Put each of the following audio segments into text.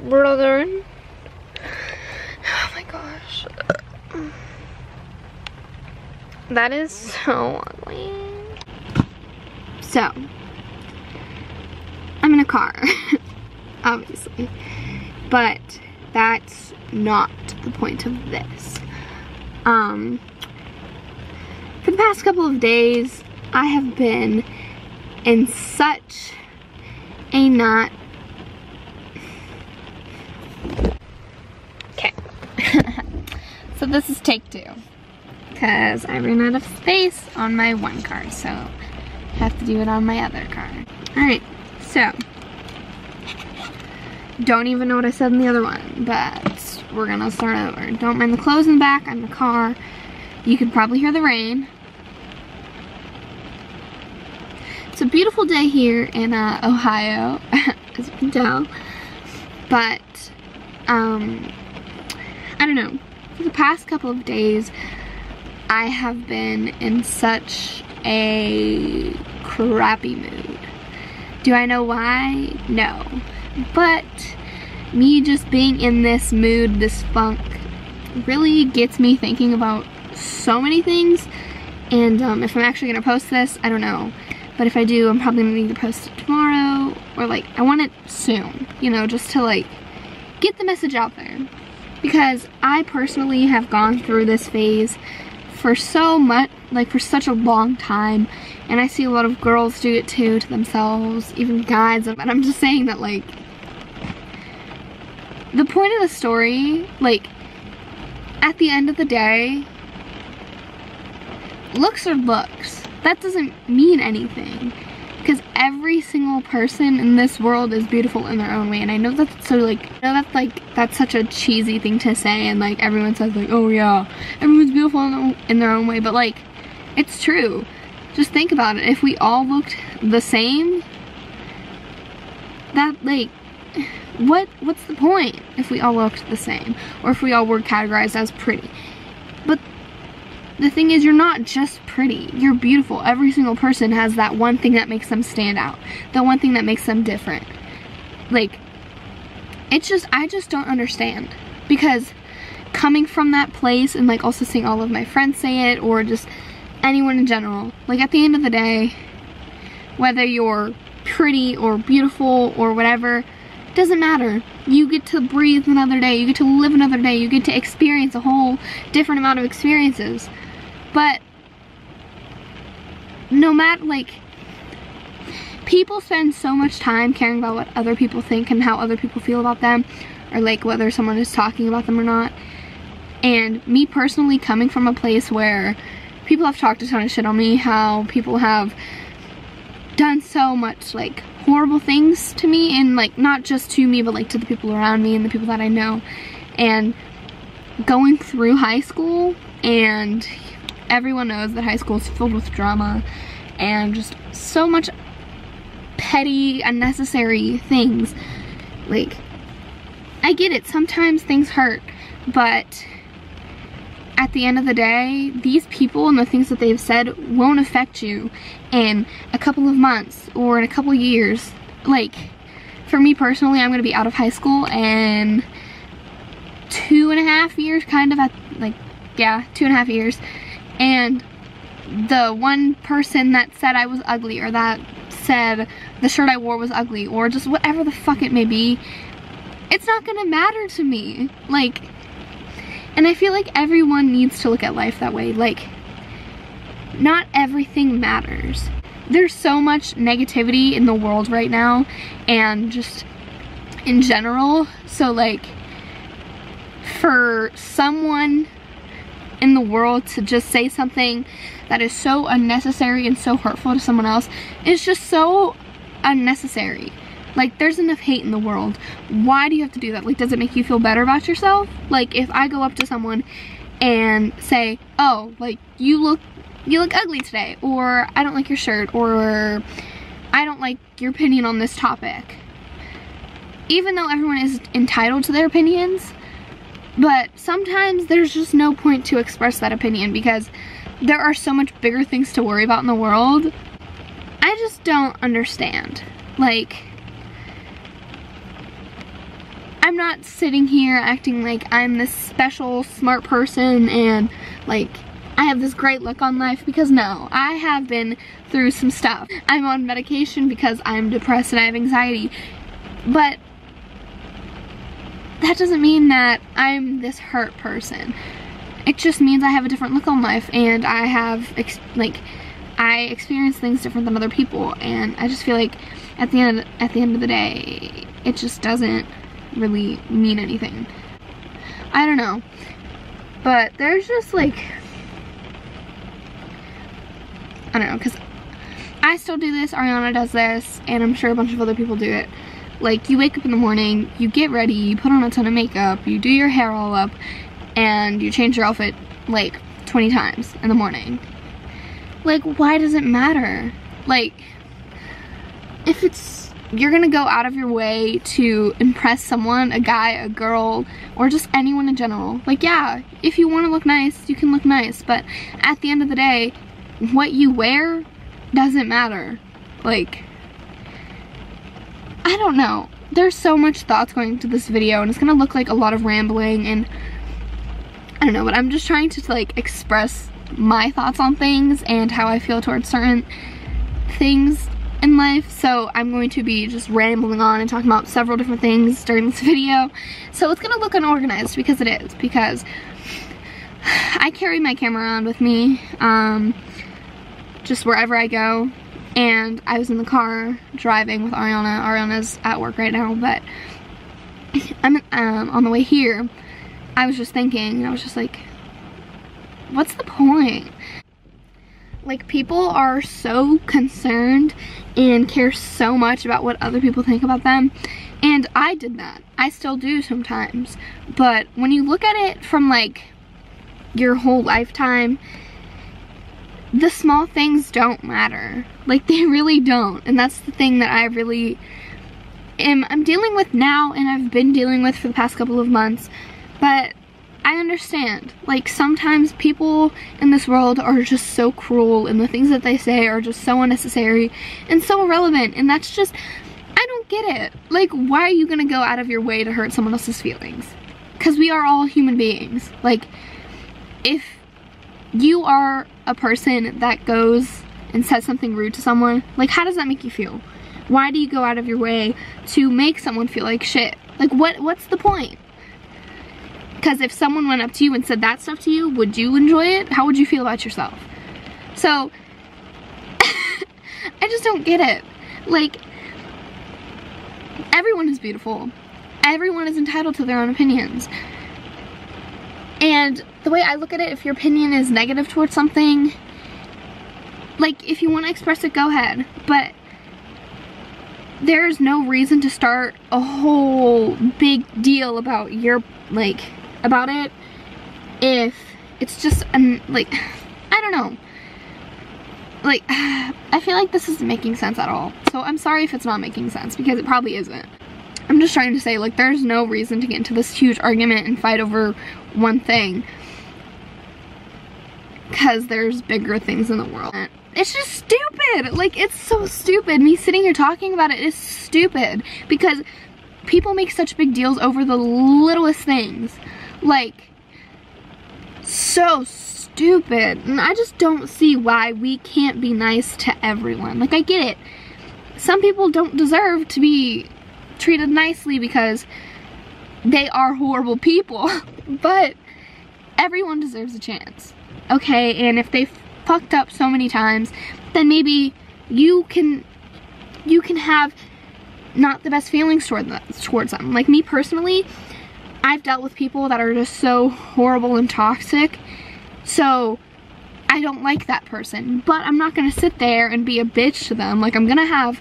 brother. Oh my gosh. That is so ugly. So, I'm in a car, obviously, but that's not the point of this. For the past couple of days, I have been in such a not... Okay. So this is take 2. Because I ran out of space on my one car, so I have to do it on my other car. Alright, so. Don't even know what I said in the other one, but we're gonna start over. Don't mind the clothes in the back, I'm in the car. You could probably hear the rain. It's a beautiful day here in Ohio, as you can tell. But, I don't know. For the past couple of days, I have been in such a crappy mood. Do I know why? No. But me just being in this mood, this funk, really gets me thinking about so many things. And if I'm actually gonna post this, I don't know. But if I do, I'm probably gonna need to post it tomorrow, or like, I want it soon, you know, just to like, get the message out there. Because I personally have gone through this phase for so much, like for such a long time, and I see a lot of girls do it too, to themselves, even guys, and I'm just saying that like, the point of the story, like, at the end of the day, looks are looks. That doesn't mean anything, because every single person in this world is beautiful in their own way. And I know that's so like, that's such a cheesy thing to say, and like everyone says like, oh yeah, everyone's beautiful in their own way, but like, it's true. Just think about it. If we all looked the same, that like, what's the point if we all looked the same, or if we all were categorized as pretty? But the thing is, you're not just pretty, you're beautiful. Every single person has that one thing that makes them stand out, the one thing that makes them different. Like, it's just, I just don't understand, because coming from that place, and like also seeing all of my friends say it, or just anyone in general, like at the end of the day, whether you're pretty or beautiful or whatever, doesn't matter. You get to breathe another day, you get to live another day, you get to experience a whole different amount of experiences. But no matter, like, people spend so much time caring about what other people think and how other people feel about them, or like whether someone is talking about them or not. And me personally, coming from a place where people have talked a ton of shit on me, how people have done so much like horrible things to me, and like not just to me, but like to the people around me and the people that I know. And going through high school, and everyone knows that high school is filled with drama and just so much petty, unnecessary things. Like, I get it, sometimes things hurt, but at the end of the day, these people and the things that they've said won't affect you in a couple of months or in a couple of years. Like, for me personally, I'm gonna be out of high school in 2.5 years, kind of, at like, yeah, 2.5 years. And the one person that said I was ugly, or that said the shirt I wore was ugly, or just whatever the fuck it may be, it's not gonna matter to me. Like, and I feel like everyone needs to look at life that way. Like, not everything matters. There's so much negativity in the world right now, and just in general. So like, for someone in the world to just say something that is so unnecessary and so hurtful to someone else, it's just so unnecessary. Like, there's enough hate in the world. Why do you have to do that? Like, does it make you feel better about yourself? Like, if I go up to someone and say, oh, like, you look ugly today, or I don't like your shirt, or I don't like your opinion on this topic. Even though everyone is entitled to their opinions, but sometimes there's just no point to express that opinion, because there are so much bigger things to worry about in the world. I just don't understand. Like, I I'm not sitting here acting like I'm this special smart person and like I have this great look on life, because no, I have been through some stuff. I'm on medication because I'm depressed and I have anxiety, but that doesn't mean that I'm this hurt person. It just means I have a different look on life, and I have I experience things different than other people, and I just feel like at the end of the day, it just doesn't really mean anything. I don't know, but there's just like, I don't know, because I still do this, Ariana does this, and I'm sure a bunch of other people do it. Like, you wake up in the morning, you get ready, you put on a ton of makeup, you do your hair all up, and you change your outfit like 20 times in the morning. Like, why does it matter? Like, if you're gonna go out of your way to impress someone, a guy, a girl, or just anyone in general, like, yeah, if you want to look nice, you can look nice, but at the end of the day, what you wear doesn't matter. Like, I don't know. There's so much thoughts going into this video, and it's gonna look like a lot of rambling, and I don't know, but I'm just trying to like express my thoughts on things and how I feel towards certain things in life. So I'm going to be just rambling on and talking about several different things during this video. So it's gonna look unorganized, because it is, because I carry my camera around with me just wherever I go, and I was in the car driving with Ariana. Ariana's at work right now, but I'm on the way here, I was just thinking, and I was just like, what's the point? Like, people are so concerned and care so much about what other people think about them, and I did that. I still do sometimes, but when you look at it from like your whole lifetime, the small things don't matter. Like, they really don't, and that's the thing that I really I'm dealing with now, and I've been dealing with for the past couple of months. But I understand, like, sometimes people in this world are just so cruel, and the things that they say are just so unnecessary and so irrelevant, and that's just, I don't get it. Like, why are you gonna go out of your way to hurt someone else's feelings? Because we are all human beings. Like, if you are a person that goes and says something rude to someone, like, how does that make you feel? Why do you go out of your way to make someone feel like shit? Like, what's the point? Because if someone went up to you and said that stuff to you, would you enjoy it? How would you feel about yourself? So, I just don't get it. Like, everyone is beautiful. Everyone is entitled to their own opinions. And the way I look at it, if your opinion is negative towards something, like, if you want to express it, go ahead. But there's no reason to start a whole big deal about about it if it's just, like, I don't know. Like, I feel like this isn't making sense at all. So I'm sorry if it's not making sense, because it probably isn't. I'm just trying to say, like, there's no reason to get into this huge argument and fight over one thing, because there's bigger things in the world. It's just stupid. Like, it's so stupid. Me sitting here talking about it is stupid, because people make such big deals over the littlest things. Like, so stupid. And I just don't see why we can't be nice to everyone. Like, I get it. Some people don't deserve to be treated nicely because they are horrible people, but everyone deserves a chance, okay? And if they fucked up so many times, then maybe you can have not the best feelings towards them. Like, me personally, I've dealt with people that are just so horrible and toxic, so I don't like that person, but I'm not gonna sit there and be a bitch to them. Like, I'm gonna have,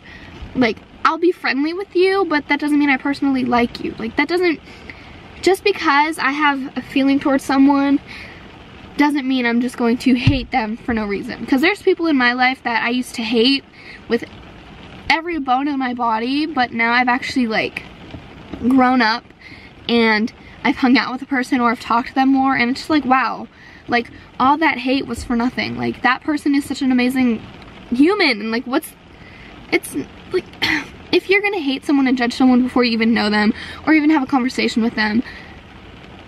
like, I'll be friendly with you, but that doesn't mean I personally like you. Like, that doesn't, just because I have a feeling towards someone doesn't mean I'm just going to hate them for no reason. Because there's people in my life that I used to hate with every bone in my body, but now I've actually, like, grown up and I've hung out with a person, or I've talked to them more, and it's just like, wow, like, all that hate was for nothing. Like, that person is such an amazing human, and like, it's like, if you're gonna hate someone and judge someone before you even know them or even have a conversation with them,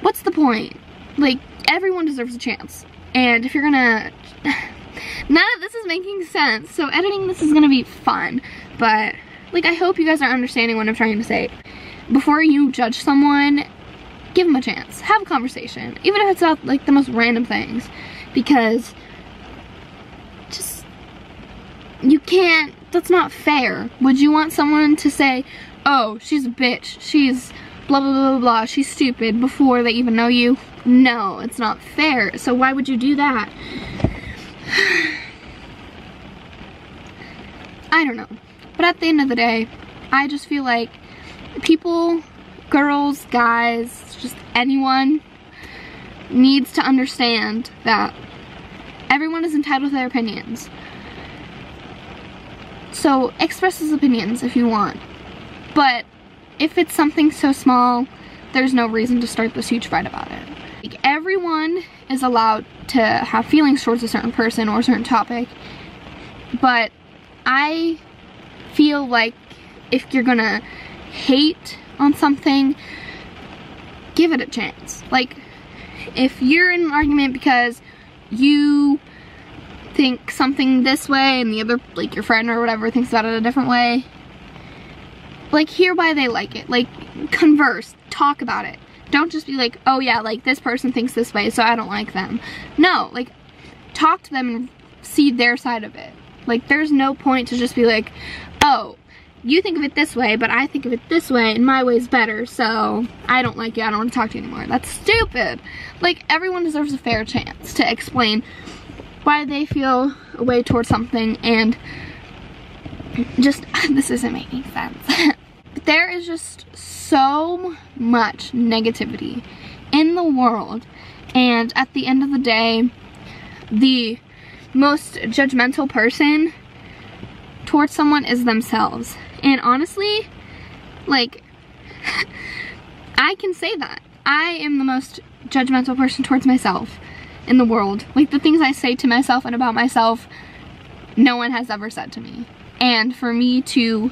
what's the point? Like, everyone deserves a chance. And if you're gonna, none of this is making sense, so editing this is gonna be fun, but like, I hope you guys are understanding what I'm trying to say. Before you judge someone, give them a chance, have a conversation, even if it's about like the most random things, because just, you can't, that's not fair. Would you want someone to say, oh, she's a bitch, she's blah blah blah blah blah, she's stupid, before they even know you? No, it's not fair. So why would you do that? I don't know. But at the end of the day, I just feel like people, girls, guys, just anyone needs to understand that everyone is entitled to their opinions. So express those opinions if you want. But if it's something so small, there's no reason to start this huge fight about it. Like, everyone is allowed to have feelings towards a certain person or a certain topic, but I feel like if you're gonna hate on something, give it a chance. Like, if you're in an argument because you think something this way and the other, like your friend or whatever, thinks about it a different way, like, hear why they like it. Like, converse, talk about it. Don't just be like, oh yeah, like, this person thinks this way, so I don't like them. No, like, talk to them and see their side of it. Like, there's no point to just be like, oh, you think of it this way, but I think of it this way, and my way's better, so I don't like you, I don't want to talk to you anymore. That's stupid. Like, everyone deserves a fair chance to explain why they feel a way towards something, and just, this isn't making sense. But there is just so much negativity in the world, and at the end of the day, the most judgmental person towards someone is themselves. And honestly, like, I can say that. I am the most judgmental person towards myself in the world. Like, the things I say to myself and about myself, no one has ever said to me. And for me to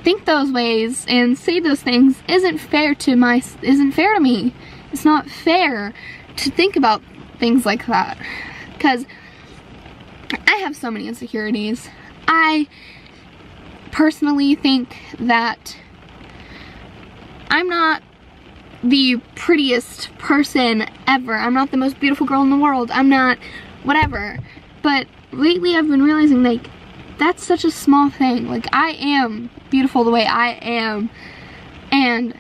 think those ways and say those things isn't fair to me. It's not fair to think about things like that, because I have so many insecurities. I personally think that I'm not the prettiest person ever. I'm not the most beautiful girl in the world. I'm not whatever. But lately I've been realizing, like, that's such a small thing. Like, I am beautiful the way I am, and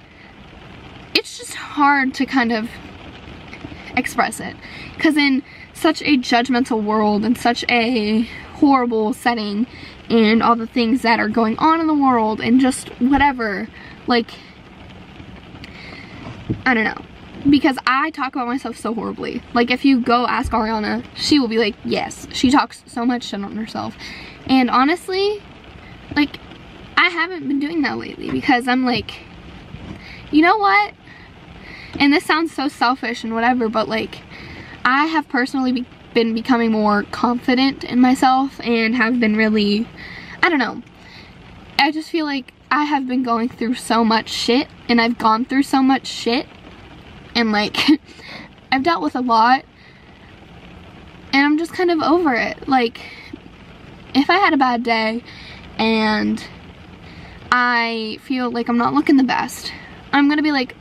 it's just hard to kind of express it, because in such a judgmental world and such a horrible setting and all the things that are going on in the world and just whatever, like, I don't know, because I talk about myself so horribly. Like, if you go ask Ariana, she will be like, yes, she talks so much shit on herself. And honestly, like, I haven't been doing that lately, because I'm like, you know what? And this sounds so selfish and whatever, but like, I have personally been becoming more confident in myself and have been really, I don't know, I just feel like I have been going through so much shit, and I've gone through so much shit, and like, I've dealt with a lot, and I'm just kind of over it. Like, if I had a bad day and I feel like I'm not looking the best, I'm gonna be like,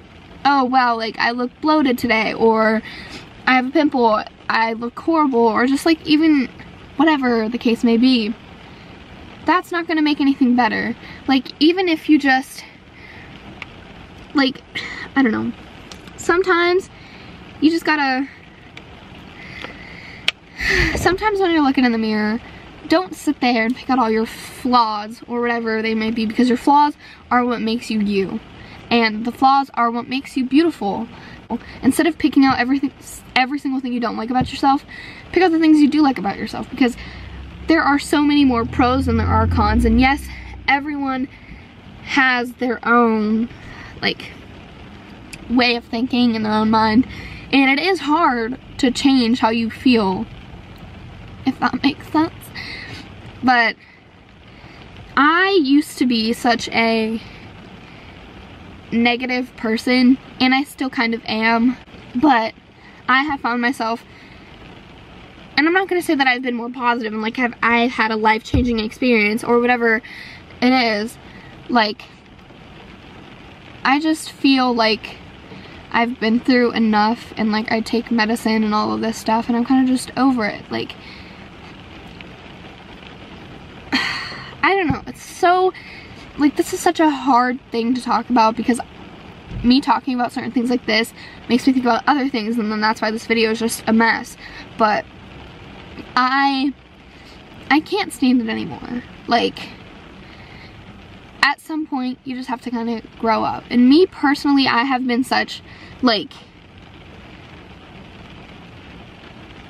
oh wow, like, I look bloated today, or I have a pimple, I look horrible, or just like, even whatever the case may be. That's not gonna make anything better. Like, even if you just, like, I don't know, sometimes you just gotta, sometimes when you're looking in the mirror, don't sit there and pick out all your flaws or whatever they may be, because your flaws are what makes you you, and the flaws are what makes you beautiful. Instead of picking out every single thing you don't like about yourself, pick out the things you do like about yourself, because there are so many more pros than there are cons. And yes, everyone has their own, like, way of thinking in their own mind, and it is hard to change how you feel, if that makes sense. But I used to be such a negative person, and I still kind of am, but I have found myself, and I'm not gonna say that I've been more positive and like I've had a life-changing experience or whatever it is. Like, I just feel like I've been through enough, and like I take medicine and all of this stuff, and I'm kind of just over it. Like, I don't know, it's so, like, this is such a hard thing to talk about, because me talking about certain things like this makes me think about other things, and then that's why this video is just a mess. But I can't stand it anymore. Like, at some point you just have to kind of grow up, and me personally, I have been such, like,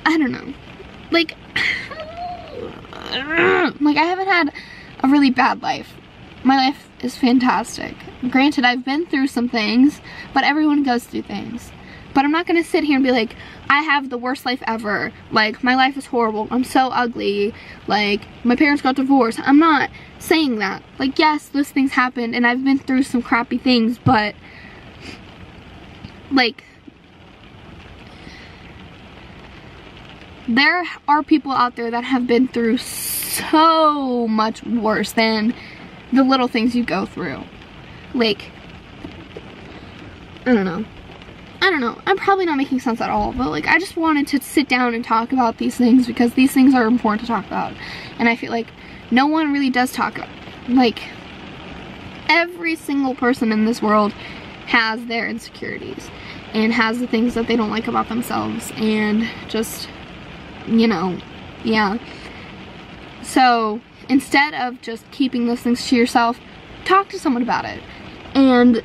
I don't know, like I haven't had a really bad life. My life is fantastic. Granted, I've been through some things, but everyone goes through things. But I'm not gonna sit here and be like, I have the worst life ever. Like, my life is horrible. I'm so ugly. Like, my parents got divorced. I'm not saying that. Like, yes, those things happened, and I've been through some crappy things, but, like, there are people out there that have been through so much worse than the little things you go through. Like, I don't know. I'm probably not making sense at all, but like, I just wanted to sit down and talk about these things, because these things are important to talk about. And I feel like no one really does talk about, like, every single person in this world has their insecurities and has the things that they don't like about themselves, and just, you know, yeah. So instead of just keeping those things to yourself, talk to someone about it, and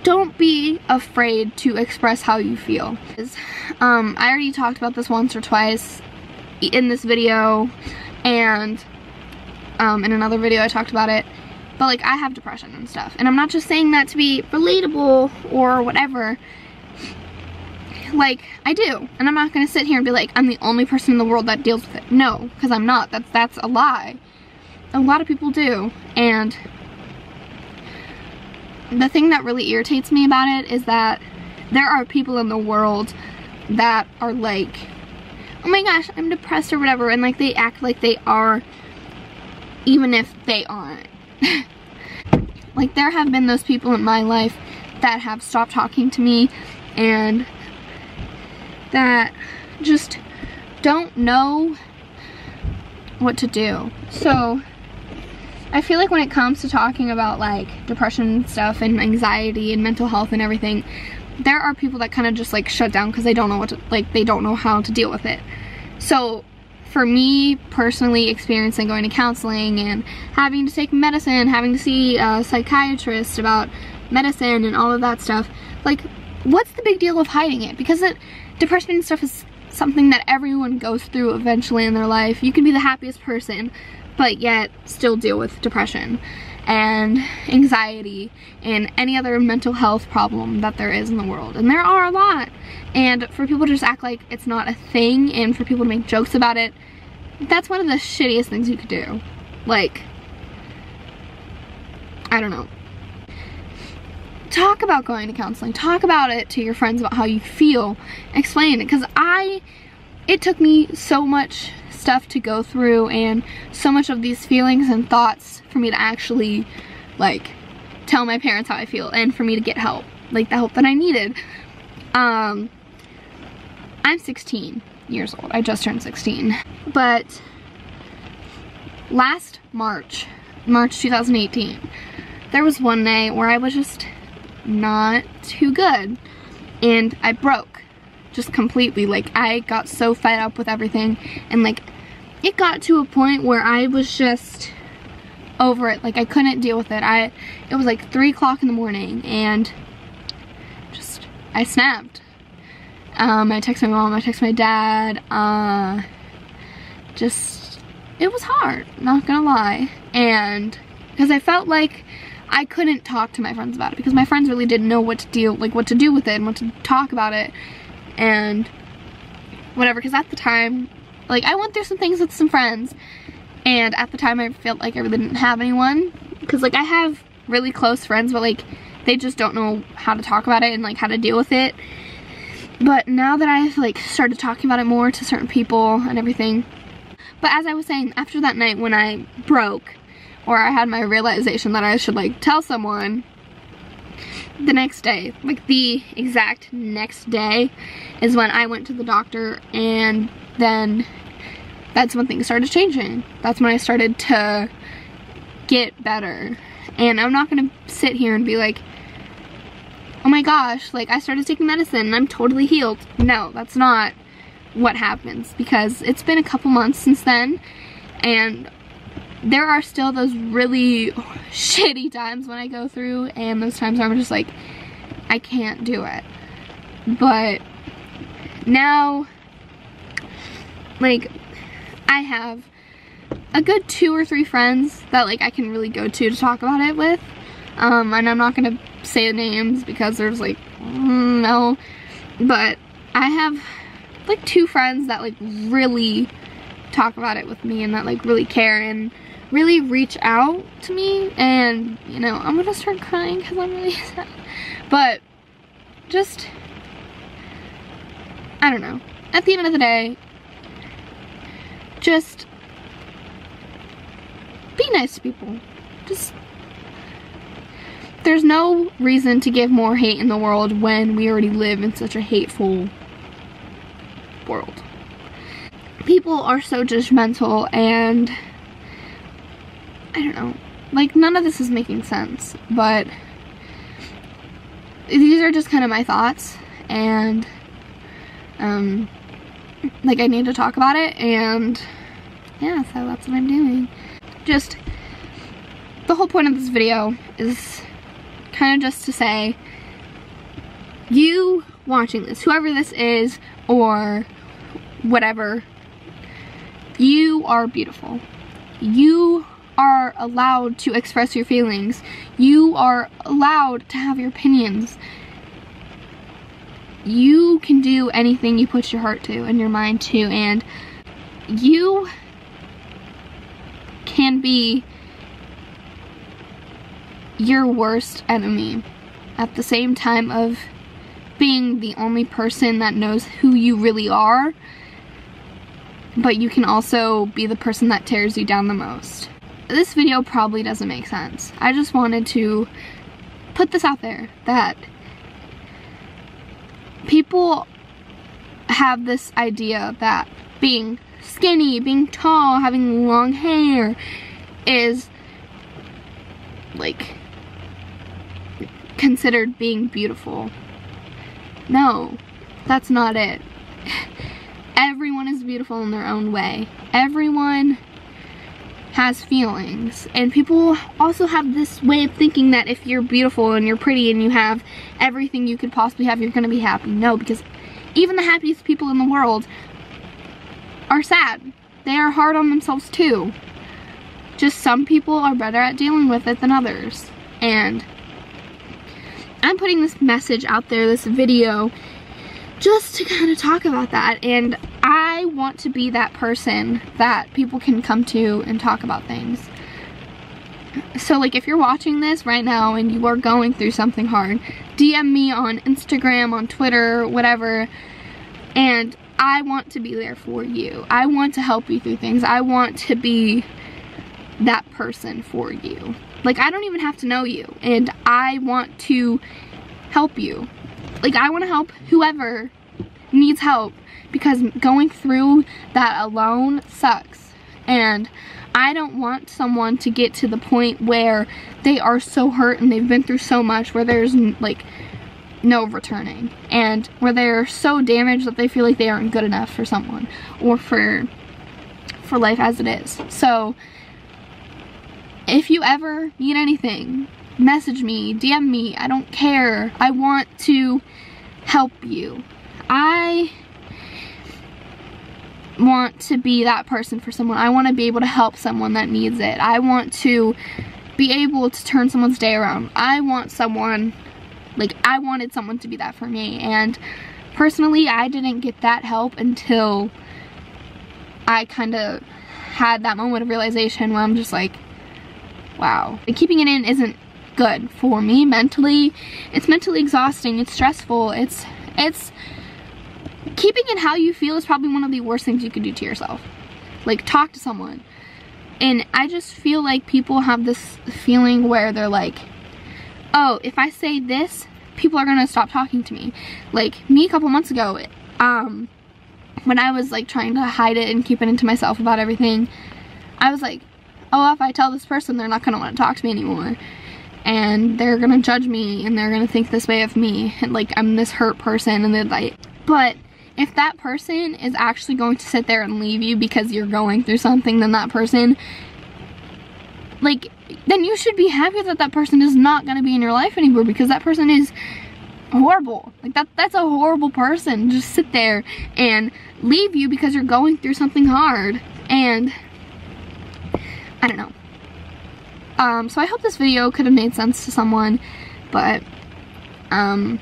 don't be afraid to express how you feel. I already talked about this once or twice in this video, and in another video I talked about it, but like, I have depression and stuff, and I'm not just saying that to be relatable or whatever. Like, I do, and I'm not gonna sit here and be like, I'm the only person in the world that deals with it. No, because I'm not. That's a lie. A lot of people do, and the thing that really irritates me about it is that there are people in the world that are like, oh my gosh, I'm depressed or whatever, and like, they act like they are, even if they aren't. Like, there have been those people in my life that have stopped talking to me, and that just don't know what to do. So I feel like when it comes to talking about like depression and stuff, and anxiety and mental health and everything, there are people that kind of just like shut down because they don't know what to, like, they don't know how to deal with it. So for me personally, experiencing going to counseling and having to take medicine, having to see a psychiatrist about medicine and all of that stuff, like, what's the big deal of hiding it? Because depression and stuff is something that everyone goes through eventually in their life. You can be the happiest person, but yet still deal with depression and anxiety and any other mental health problem that there is in the world. And there are a lot. And for people to just act like it's not a thing, and for people to make jokes about it, that's one of the shittiest things you could do. Like, I don't know. Talk about going to counseling. Talk about it to your friends about how you feel. Explain it, because it took me so much stuff to go through, and so much of these feelings and thoughts for me to actually, like, tell my parents how I feel, and for me to get help, like the help that I needed. I'm 16 years old. I just turned 16. But last March 2018, there was one night where I was just not too good, and I broke just completely. Like, I got so fed up with everything, and like, it got to a point where I was just over it. Like, I couldn't deal with it. It was like 3 o'clock in the morning, and just, I snapped. I texted my mom, I texted my dad, just, it was hard, not gonna lie. And because I felt like I couldn't talk to my friends about it, because my friends really didn't know what to do, like what to do with it and what to talk about it and whatever. Because at the time, like, I went through some things with some friends, And at the time I felt like I really didn't have anyone, because like I have really close friends, but like they just don't know how to talk about it and like how to deal with it. But now that I've like started talking about it more to certain people and everything. But as I was saying, after that night when I broke, or I had my realization that I should like tell someone, the next day, like the exact next day, is when I went to the doctor, and then that's when things started changing. That's when I started to get better. And I'm not gonna sit here and be like, oh my gosh, like I started taking medicine and I'm totally healed. No, that's not what happens, because it's been a couple months since then, and there are still those really shitty times when I go through, and those times I'm just like, I can't do it. But now, like, I have a good 2 or 3 friends that like I can really go to talk about it with. And I'm not gonna say the names because there's like, no. But I have like 2 friends that like really talk about it with me, and that like really care and really reach out to me. And you know, I'm gonna start crying because I'm really sad. But just, I don't know. At the end of the day, just be nice to people. Just, there's no reason to give more hate in the world when we already live in such a hateful world. People are so judgmental, and I don't know, like none of this is making sense, but these are just kind of my thoughts, and like I need to talk about it, and yeah, so that's what I'm doing. Just, the whole point of this video is kind of just to say, you watching this, whoever this is or whatever, you are beautiful. You are allowed to express your feelings. You are allowed to have your opinions. You can do anything you put your heart to and your mind to, and you can be your worst enemy at the same time of being the only person that knows who you really are, but you can also be the person that tears you down the most. This video probably doesn't make sense. I just wanted to put this out there, that people have this idea that being skinny, being tall, having long hair is like considered being beautiful. No, that's not it. Everyone is beautiful in their own way. Everyone has feelings, and people also have this way of thinking that if you're beautiful and you're pretty and you have everything you could possibly have, you're gonna be happy. No, because even the happiest people in the world are sad. They are hard on themselves too. Just some people are better at dealing with it than others. And I'm putting this message out there, this video, just to kind of talk about that. And I want to be that person that people can come to and talk about things. So like, if you're watching this right now and you are going through something hard, DM me on Instagram, on Twitter, whatever, and I want to be there for you. I want to help you through things. I want to be that person for you. Like, I don't even have to know you, and I want to help you. Like, I want to help whoever needs help, because going through that alone sucks. And I don't want someone to get to the point where they are so hurt and they've been through so much where there's like no returning, and where they're so damaged that they feel like they aren't good enough for someone or for life as it is. So if you ever need anything, message me, DM me, I don't care. I want to help you. I want to be that person for someone. I want to be able to help someone that needs it. I want to be able to turn someone's day around. I want someone, like, I wanted someone to be that for me. And personally, I didn't get that help until I kind of had that moment of realization where I'm just like, wow. Keeping it in isn't good for me mentally. It's mentally exhausting. It's stressful. It's keeping it how you feel is probably one of the worst things you could do to yourself. Like, talk to someone. And I just feel like people have this feeling where they're like, oh, if I say this, people are gonna stop talking to me. Like, me a couple months ago, when I was like trying to hide it and keep it into myself about everything, I was like, oh, if I tell this person, they're not gonna want to talk to me anymore. And they're gonna judge me, and they're gonna think this way of me, and like I'm this hurt person, and they're like, but if that person is actually going to sit there and leave you because you're going through something, then that person, like, then you should be happy that that person is not going to be in your life anymore, because that person is horrible. Like, that's a horrible person. Just sit there and leave you because you're going through something hard. And I don't know. So I hope this video could have made sense to someone, but I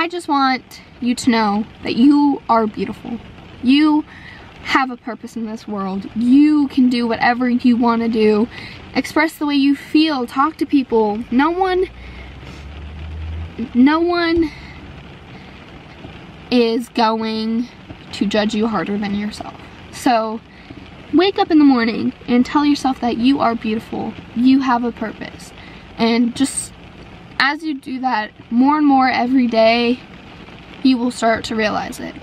just want you to know that you are beautiful. You have a purpose in this world. You can do whatever you want to do. Express the way you feel. Talk to people. No one is going to judge you harder than yourself. So wake up in the morning and tell yourself that you are beautiful. You have a purpose. And just as you do that more and more every day, you will start to realize it.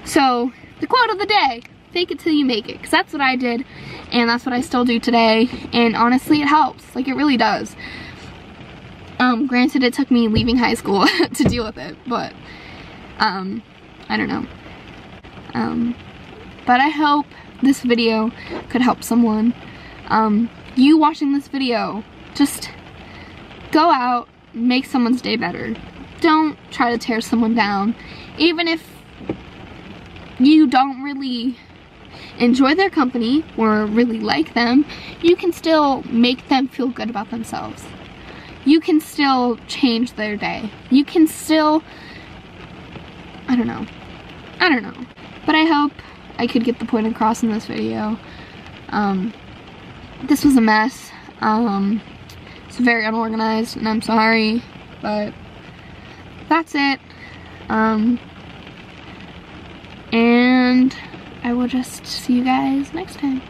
So the quote of the day: fake it till you make it, because that's what I did, and that's what I still do today, and honestly it helps. Like, it really does. Granted, it took me leaving high school to deal with it, but I don't know. But I hope this video could help someone. You watching this video, just go out, make someone's day better. Don't try to tear someone down. Even if you don't really enjoy their company or really like them, you can still make them feel good about themselves. You can still change their day. You can still, I don't know. But I hope I could get the point across in this video. This was a mess. It's very unorganized, and I'm sorry, but that's it. And I will just see you guys next time.